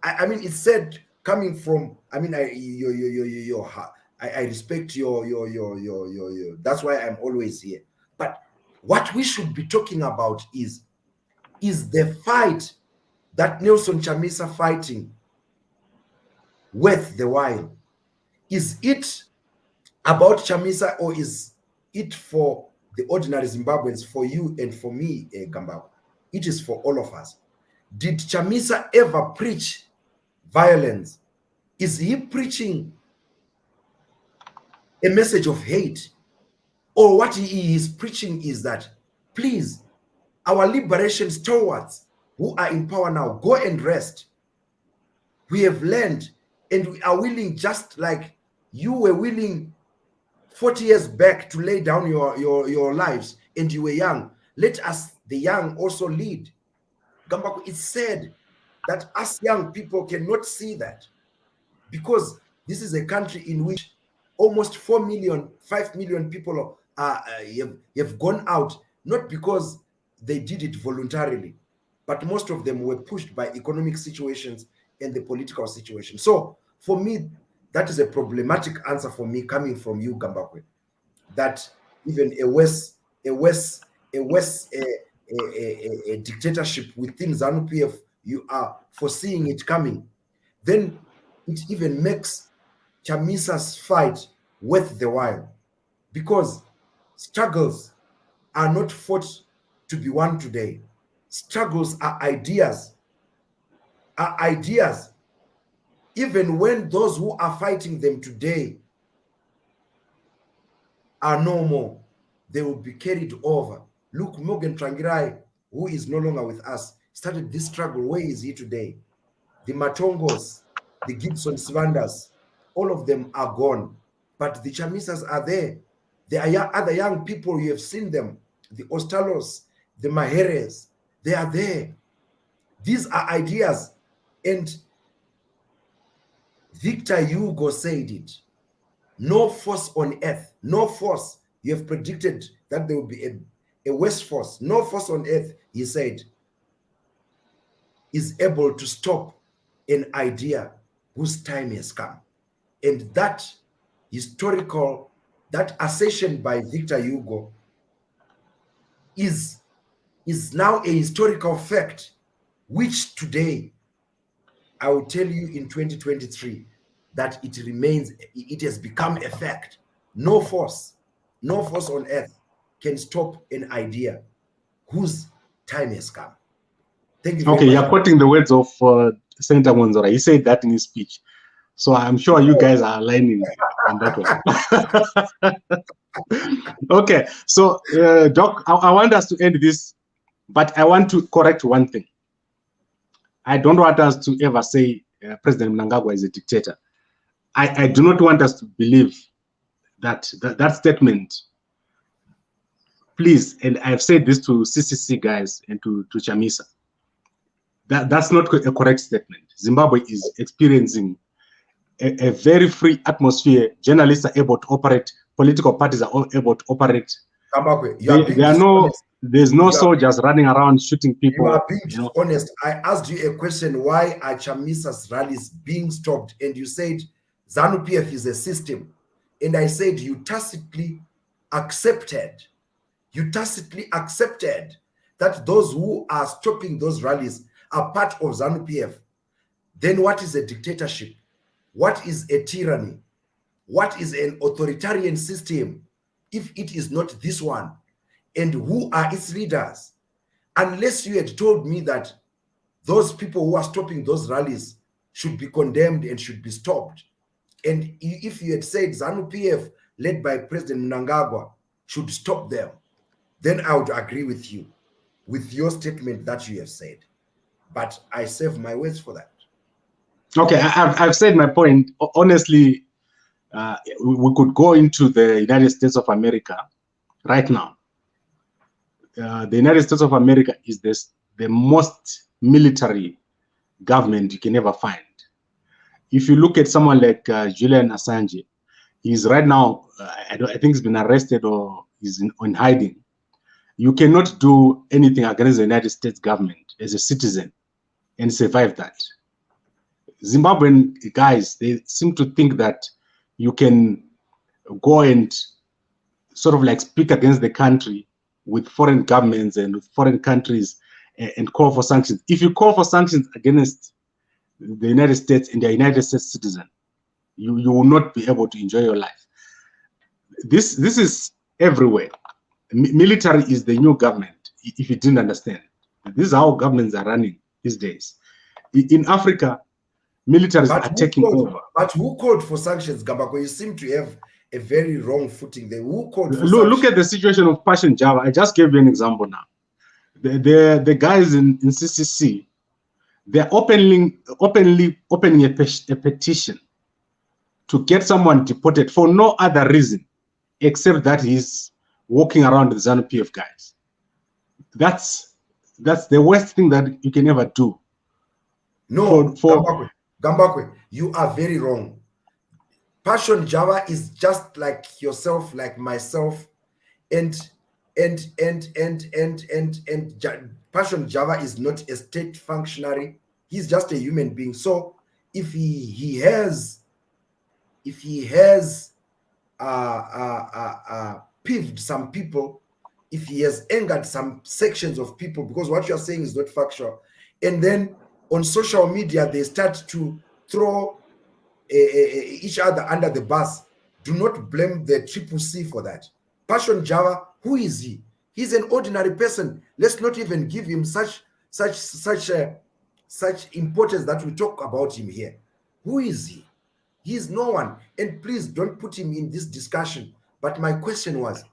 I mean, it's sad coming from. I mean, I respect your. That's why I'm always here. But what we should be talking about is the fight that Nelson Chamisa fighting worth the while? Is it about Chamisa, or is it for the ordinary Zimbabweans, for you and for me, Gambao? It is for all of us. Did Chamisa ever preach violence? Is he preaching a message of hate? Or what he is preaching is that, please, our liberation stalwarts who are in power now, go and rest. We have learned, and we are willing, just like you were willing 40 years back to lay down your lives, and you were young. Let us, the young, also lead. Gambako, it's said that us young people cannot see that, because this is a country in which almost 4 million, 5 million people have gone out, not because they did it voluntarily, but most of them were pushed by economic situations and the political situation. So for me, that is a problematic answer for me coming from you, Gambakwe, that even a dictatorship within ZANU-PF, you are foreseeing it coming. Then it even makes Chamisa's fight worth the while, because struggles are not fought to be won today. Struggles are ideas. Even when those who are fighting them today are no more, they will be carried over. Look, Morgan Trangirai, who is no longer with us, started this struggle. Where is he today? The Matongos, the Gibson Svandas, all of them are gone, but the Chamisas are there. There are other young people, you have seen them, the Ostalos, the Maheres, they are there. These are ideas. And Victor Hugo said it. No force on earth, no force. You have predicted that there will be a worse force. No force on earth, he said, is able to stop an idea whose time has come. And that historical, that assertion by Victor Hugo is now a historical fact, which today, I will tell you in 2023, that it remains, it has become a fact. No force on earth can stop an idea whose time has come. Thank you very much. You're quoting the words of Senator Mwonzora. He said that in his speech. So I'm sure you guys are aligning on that one. Okay, so Doc, I want us to end this, but I want to correct one thing. I don't want us to ever say President Mnangagwa is a dictator. I do not want us to believe that statement. Please, and I've said this to CCC guys and to Chamisa, that's not a correct statement. Zimbabwe is experiencing a very free atmosphere. Journalists are able to operate. Political parties are able to operate. There's no soldiers running around shooting people. You are being honest. I asked you a question: why are Chamisa's rallies being stopped? And you said ZANU-PF is a system. And I said you tacitly accepted that those who are stopping those rallies are part of ZANU-PF. Then what is a dictatorship? What is a tyranny? What is an authoritarian system if it is not this one? And who are its leaders? Unless you had told me that those people who are stopping those rallies should be condemned and should be stopped. And if you had said ZANU-PF, led by President Mnangagwa, should stop them, then I would agree with you, with your statement that you have said. But I save my words for that. Okay, I've said my point. Honestly, we could go into the United States of America right now. The United States of America is the most military government you can ever find. If you look at someone like Julian Assange, he's right now, I think he's been arrested or he's in hiding. You cannot do anything against the United States government as a citizen and survive that. Zimbabwean guys, they seem to think that you can go and sort of like speak against the country with foreign governments and with foreign countries and call for sanctions. If you call for sanctions against the United States and the United States citizen, you will not be able to enjoy your life. This is everywhere. Military is the new government, if you didn't understand. This is how governments are running these days. In Africa, militaries are taking over. But who called for sanctions, Gambako? You seem to have a very wrong footing there. Who called for sanctions? Look at the situation of Passion Java. I just gave you an example now. The guys in CCC, they're opening a petition to get someone deported for no other reason except that he's walking around with ZANU-PF guys. That's the worst thing that you can ever do. No, Gambakwe, you are very wrong. Passion Java is just like yourself, like myself, and Passion Java is not a state functionary. He's just a human being. So if he has peeved some people, if he has angered some sections of people, because what you are saying is not factual, and then on social media they start to throw each other under the bus, do not blame the CCC for that. Passion Java, who is he? He's an ordinary person. Let's not even give him such importance that we talk about him here. Who is he? He is no one. And please don't put him in this discussion. But my question was,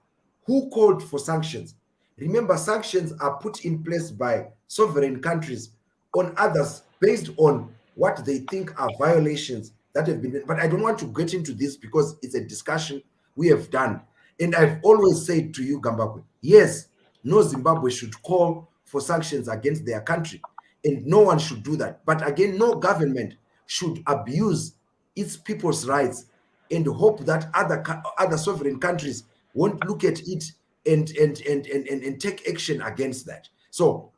who called for sanctions? Remember, sanctions are put in place by sovereign countries on others based on what they think are violations that have been, but I don't want to get into this because it's a discussion we have done. And I've always said to you, Gambakwe, yes, no Zimbabwe should call for sanctions against their country, and no one should do that. But again, no government should abuse its people's rights and hope that other sovereign countries won't look at it and take action against that. So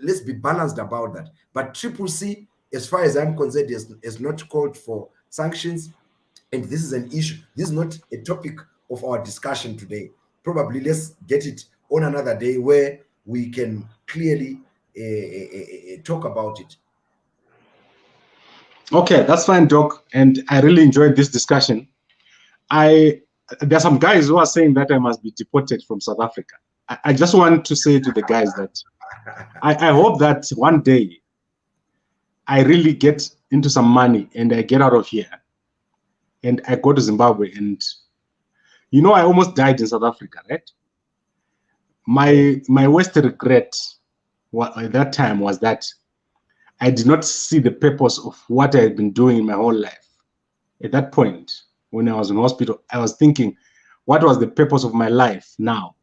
let's be balanced about that. But CCC, as far as I'm concerned, has not called for sanctions, and this is an issue. This is not a topic of our discussion today. Probably let's get it on another day where we can clearly talk about it. Okay, that's fine, Doc. And I really enjoyed this discussion. There are some guys who are saying that I must be deported from South Africa. I just want to say to the guys that I hope that one day I really get into some money and I get out of here and I go to Zimbabwe. And you know, I almost died in South Africa, right? My worst regret at that time was that I did not see the purpose of what I had been doing in my whole life. At that point, when I was in hospital, I was thinking, what was the purpose of my life now?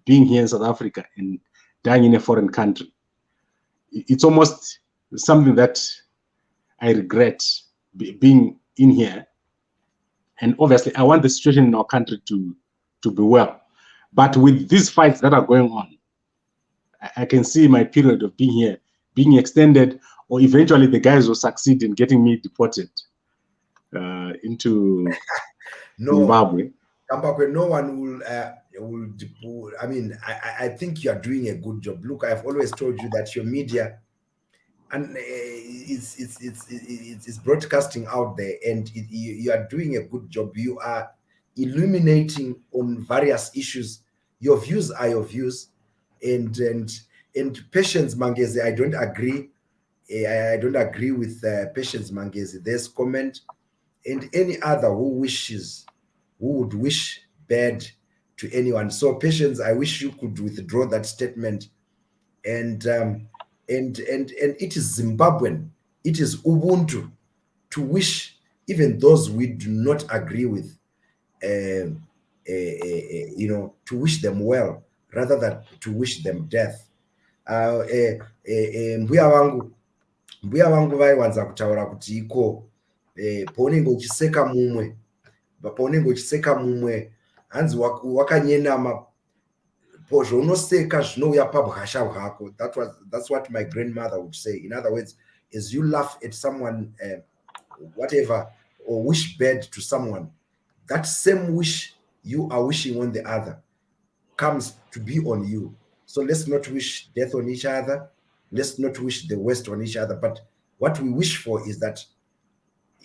Being here in South Africa and dying in a foreign country. It's almost something that I regret, being in here. And obviously, I want the situation in our country to be well. But with these fights that are going on, I can see my period of being here being extended, or eventually the guys will succeed in getting me deported into Zimbabwe. No one will deport. I mean, I think you are doing a good job. Look, I've always told you that your media and it's broadcasting out there, and you are doing a good job. You are illuminating on various issues. Your views are your views, and Patience Mangezi, I don't agree. I don't agree with Patience Mangezi. There's comment, and any other who would wish bad to anyone. So Patience, I wish you could withdraw that statement. And it is Zimbabwean, it is Ubuntu to wish even those we do not agree with, you know, to wish them well rather than to wish them death. Mbuya vangu vaiwanza kutaura kuti iko paunenge uchiseka mumwe hanzi wakanyenama pozvaunoseka zvinouya pabwasha hwako. That's what my grandmother would say. In other words, as you laugh at someone, whatever, or wish bad to someone, that same wish you are wishing on the other comes to be on you. So let's not wish death on each other. Let's not wish the worst on each other. But what we wish for is that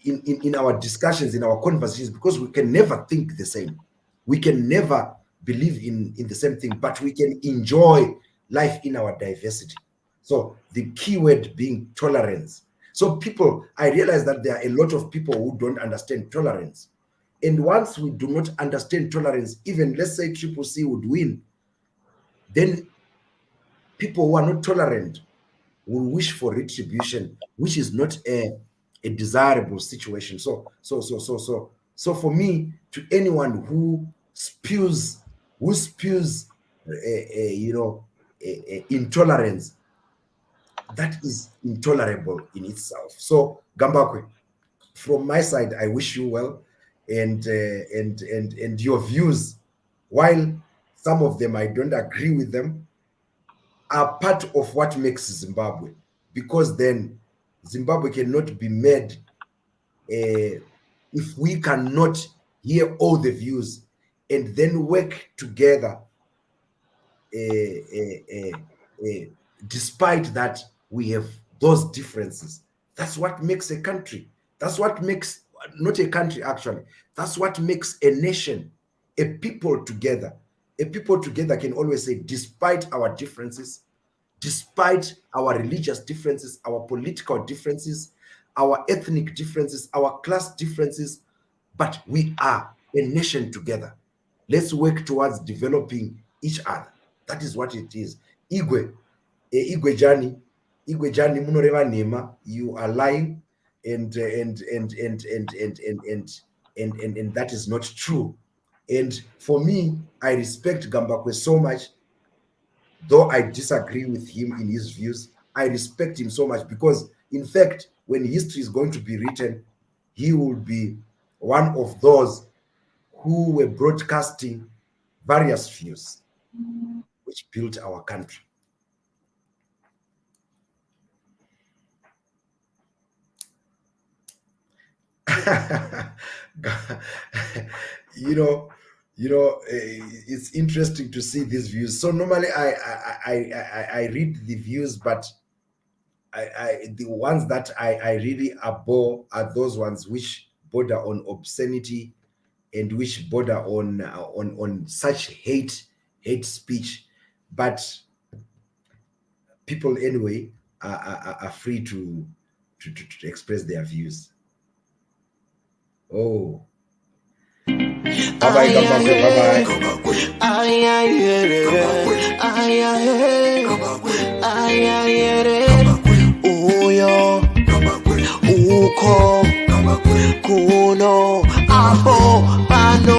in our discussions, in our conversations, because we can never think the same, we can never believe in the same thing, but we can enjoy life in our diversity. So the key word being tolerance. So people, I realize that there are a lot of people who don't understand tolerance. And once we do not understand tolerance, even let's say CCC would win, then people who are not tolerant will wish for retribution, which is not a desirable situation. So for me, to anyone who spews intolerance, that is intolerable in itself. So Gambakwe, from my side, I wish you well, and your views, while some of them I don't agree with them, are part of what makes Zimbabwe, because then Zimbabwe cannot be made if we cannot hear all the views and then work together. Despite that, we have those differences. That's what makes a country. That's what makes, not a country actually, that's what makes a nation, a people together. A people together can always say, despite our differences, despite our religious differences, our political differences, our ethnic differences, our class differences, but we are a nation together. Let's work towards developing each other. That is what it is. Igwe Jani Munoreva Nema, you are lying. and that is not true. And for me, I respect Gambakwe so much, though I disagree with him in his views. I respect him so much because, in fact, when history is going to be written, he will be one of those who were broadcasting various views which built our country. It's interesting to see these views. So normally I read the views, but the ones that I really abhor are those ones which border on obscenity and which border on such hate speech. But people anyway are free to express their views. Oh. Bye-bye, bye-bye.